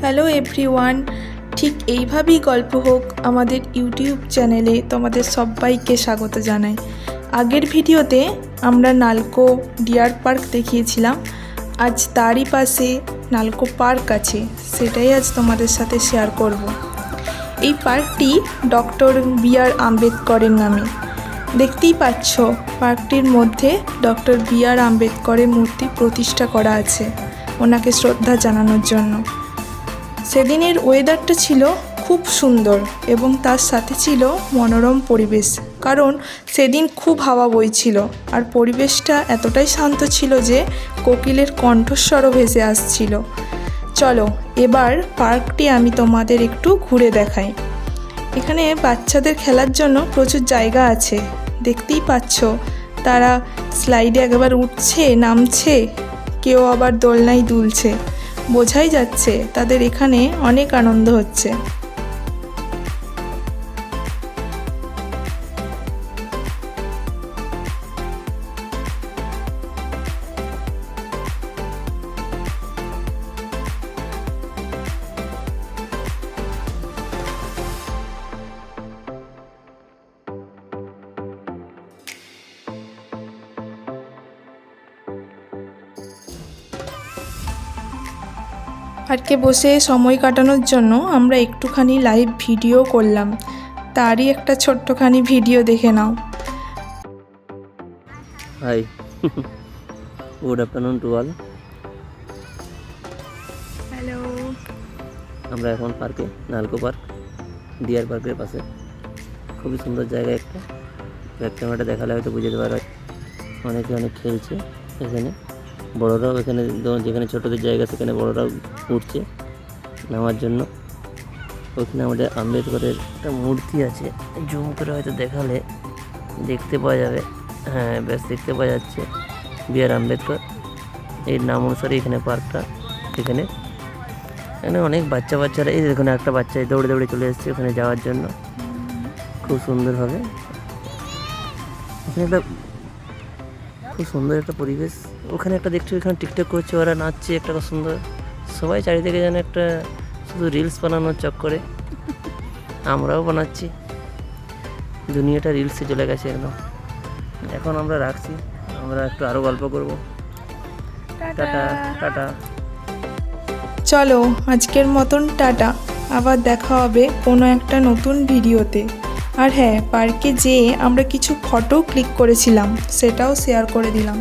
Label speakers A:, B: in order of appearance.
A: Hello everyone, ঠিক এইভাবেই গল্প হোক আমাদের ইউটিউব চ্যানেলে তোমাদের সবাইকে স্বাগত জানাই। আগের ভিডিওতে আমরা নালকো ডিয়ার পার্ক দেখিয়েছিলাম, আজ তারই পাশে নালকো পার্ক আছে, সেটাই আজ তোমাদের সাথে শেয়ার করব। এই পার্কটি ডক্টর বি.আর. আম্বেদকরের নামে। দেখতেই পাচ্ছ পার্কটির মধ্যে ডক্টর বি.আর. আম্বেদকরের মূর্তি প্রতিষ্ঠা করা আছে ওনাকে শ্রদ্ধা জানানোর জন্য। সেদিনের ওয়েদারটা ছিল খুব সুন্দর এবং তার সাথে ছিল মনোরম পরিবেশ, কারণ সেদিন খুব হাওয়া বইছিল আর পরিবেশটা এতটাই শান্ত ছিল যে কোকিলের কণ্ঠস্বরও ভেসে আসছিল। চলো এবার পার্কটি আমি তোমাদের একটু ঘুরে দেখাই। এখানে বাচ্চাদের খেলার জন্য প্রচুর জায়গা আছে, দেখতেই পাচ্ছ তারা স্লাইডে একবার উঠছে নামছে, কেউ আবার দোলনায় দুলছে। বোঝাই যাচ্ছে তাদের এখানে অনেক আনন্দ হচ্ছে। পার্কে বসে সময় কাটানোর জন্য আমরা একটুখানি লাইভ ভিডিও করলাম, তারই একটা ছোট্টখানি ভিডিও দেখে নাও।
B: Hi, good afternoon to all.
A: Hello,
B: আমরা এখন পার্কে, নালকো পার্ক, ডিয়ার পার্কের পাশে। খুবই সুন্দর জায়গা একটা। ব্যাক ক্যামেরাটা দেখালে হয়তো বুঝতে পারা। অনেকে অনেক খেলছে এখানে, বড়রাও এখানে, যেখানে ছোটদের জায়গা সেখানে বড়রাও উঠছে নামার জন্য। ওখানে আমাদের আম্বেদকরের একটা মূর্তি আছে, জুম করে হয়তো দেখালে দেখতে পাওয়া যাবে। হ্যাঁ, বেশ দেখতে পাওয়া যাচ্ছে বি.আর. আম্বেদকর এর নাম অনুসারে এখানে পার্কটা। এখানে অনেক বাচ্চারা, এই দেখুন একটা বাচ্চা দৌড়ে দৌড়ে চলে এসেছে ওখানে যাওয়ার জন্য। খুব সুন্দরভাবে এখানে একটা খুব সুন্দর একটা পরিবেশ। ওখানে একটা দেখছো এখানে টিকটক করছে, ওরা নাচছে একটা খুব সুন্দর। সবাই চারিদিকে যেন একটা শুধু রিলস বানানোর চক্করে, আমরাও বানাচ্ছি। দুনিয়াটা রিলসে চলে গেছে একদম। এখন আমরা রাখছি, আমরা একটু আরও গল্প করব। Tata tata.
A: চলো আজকের মতন টাটা, আবার দেখা হবে কোনো একটা নতুন ভিডিওতে। আর হ্যাঁ, পার্কে যেয়ে আমরা কিছু ফটো ক্লিক করেছিলাম, সেটাও শেয়ার করে দিলাম।